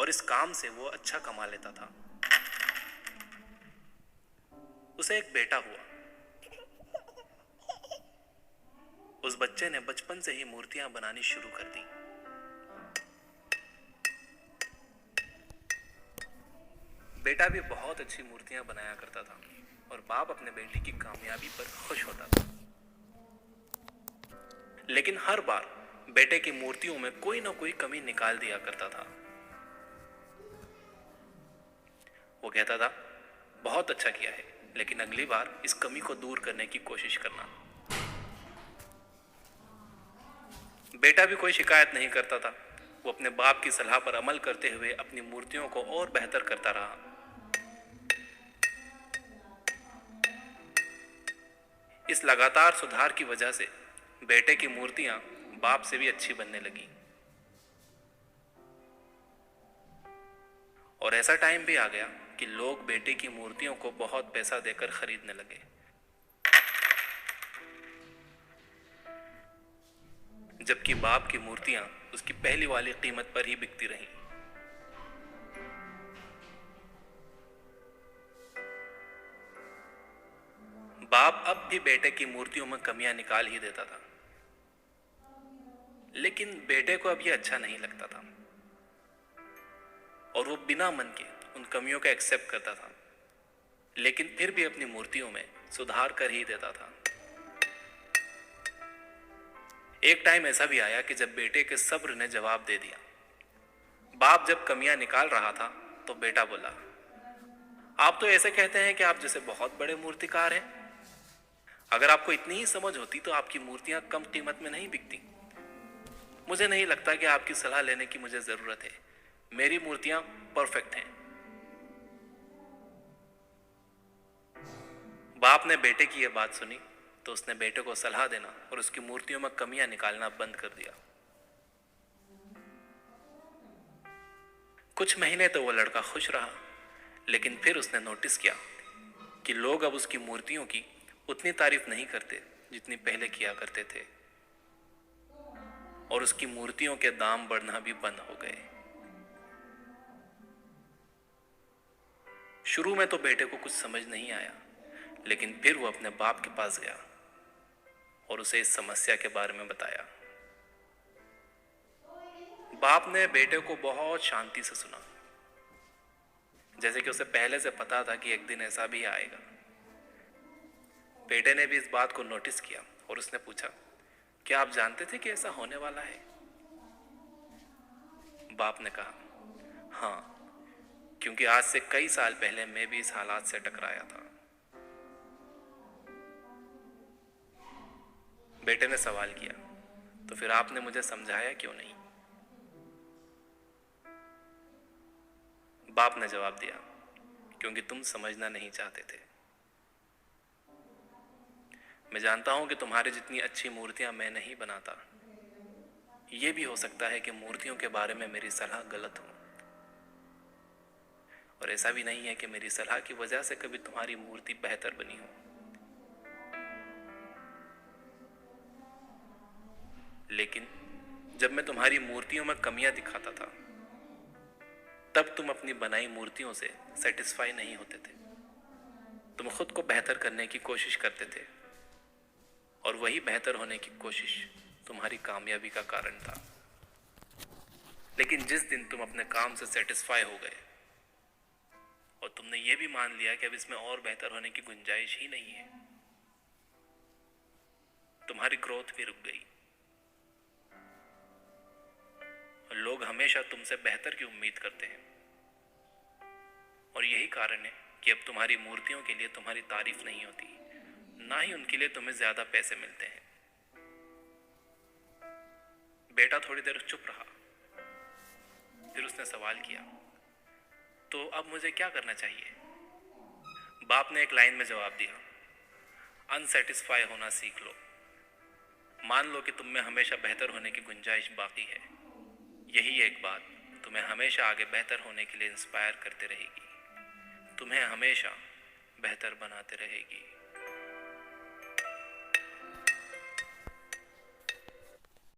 और इस काम से वो अच्छा कमा लेता था। उसे एक बेटा हुआ। उस बच्चे ने बचपन से ही मूर्तियां बनानी शुरू कर दी। बेटा भी बहुत अच्छी मूर्तियां बनाया करता था और बाप अपने बेटे की कामयाबी पर खुश होता था। लेकिन हर बार बेटे की मूर्तियों में कोई ना कोई कमी निकाल दिया करता था। वो कहता था, बहुत अच्छा किया है, लेकिन अगली बार इस कमी को दूर करने की कोशिश करना। बेटा भी कोई शिकायत नहीं करता था। वो अपने बाप की सलाह पर अमल करते हुए अपनी मूर्तियों को और बेहतर करता रहा। इस लगातार सुधार की वजह से बेटे की मूर्तियां बाप से भी अच्छी बनने लगी। और ऐसा टाइम भी आ गया कि लोग बेटे की मूर्तियों को बहुत पैसा देकर खरीदने लगे। जबकि बाप की मूर्तियां उसकी पहली वाली कीमत पर ही बिकती रहीं। बाप अब भी बेटे की मूर्तियों में कमियां निकाल ही देता था, लेकिन बेटे को अब यह अच्छा नहीं लगता था और वो बिना मन के उन कमियों का एक्सेप्ट करता था, लेकिन फिर भी अपनी मूर्तियों में सुधार कर ही देता था। एक टाइम ऐसा भी आया कि जब बेटे के सब्र ने जवाब दे दिया। बाप जब कमियां निकाल रहा था तो बेटा बोला, आप तो ऐसे कहते हैं कि आप जैसे बहुत बड़े मूर्तिकार हैं। अगर आपको इतनी ही समझ होती तो आपकी मूर्तियां कम कीमत में नहीं बिकती। मुझे नहीं लगता कि आपकी सलाह लेने की मुझे जरूरत है। मेरी मूर्तियां परफेक्ट हैं। बाप ने बेटे की यह बात सुनी तो उसने बेटे को सलाह देना और उसकी मूर्तियों में कमियां निकालना बंद कर दिया। कुछ महीने तो वो लड़का खुश रहा, लेकिन फिर उसने नोटिस किया कि लोग अब उसकी मूर्तियों की उतनी तारीफ नहीं करते जितनी पहले किया करते थे, और उसकी मूर्तियों के दाम बढ़ना भी बंद हो गए। शुरू में तो बेटे को कुछ समझ नहीं आया, लेकिन फिर वो अपने बाप के पास गया और उसे इस समस्या के बारे में बताया। बाप ने बेटे को बहुत शांति से सुना, जैसे कि उसे पहले से पता था कि एक दिन ऐसा भी आएगा। बेटे ने भी इस बात को नोटिस किया और उसने पूछा, क्या आप जानते थे कि ऐसा होने वाला है? बाप ने कहा, हाँ, क्योंकि आज से कई साल पहले मैं भी इस हालात से टकराया था। बेटे ने सवाल किया, तो फिर आपने मुझे समझाया क्यों नहीं? बाप ने जवाब दिया, क्योंकि तुम समझना नहीं चाहते थे। मैं जानता हूं कि तुम्हारे जितनी अच्छी मूर्तियां मैं नहीं बनाता। यह भी हो सकता है कि मूर्तियों के बारे में मेरी सलाह गलत हो, और ऐसा भी नहीं है कि मेरी सलाह की वजह से कभी तुम्हारी मूर्ति बेहतर बनी हो। लेकिन जब मैं तुम्हारी मूर्तियों में कमियां दिखाता था, तब तुम अपनी बनाई मूर्तियों से सेटिस्फाई नहीं होते थे। तुम खुद को बेहतर करने की कोशिश करते थे, और वही बेहतर होने की कोशिश तुम्हारी कामयाबी का कारण था। लेकिन जिस दिन तुम अपने काम से सेटिस्फाई हो गए और तुमने ये भी मान लिया कि अब इसमें और बेहतर होने की गुंजाइश ही नहीं है, तुम्हारी ग्रोथ भी रुक गई। और लोग हमेशा तुमसे बेहतर की उम्मीद करते हैं, और यही कारण है कि अब तुम्हारी मूर्तियों के लिए तुम्हारी तारीफ नहीं होती, ना ही उनके लिए तुम्हें ज्यादा पैसे मिलते हैं। बेटा थोड़ी देर चुप रहा, फिर उसने सवाल किया, तो अब मुझे क्या करना चाहिए? बाप ने एक लाइन में जवाब दिया, अनसेटिस्फाई होना सीख लो। मान लो कि तुम में हमेशा बेहतर होने की गुंजाइश बाकी है। यही एक बात तुम्हें हमेशा आगे बेहतर होने के लिए इंस्पायर करते रहेगी, तुम्हें हमेशा बेहतर बनाते रहेगी।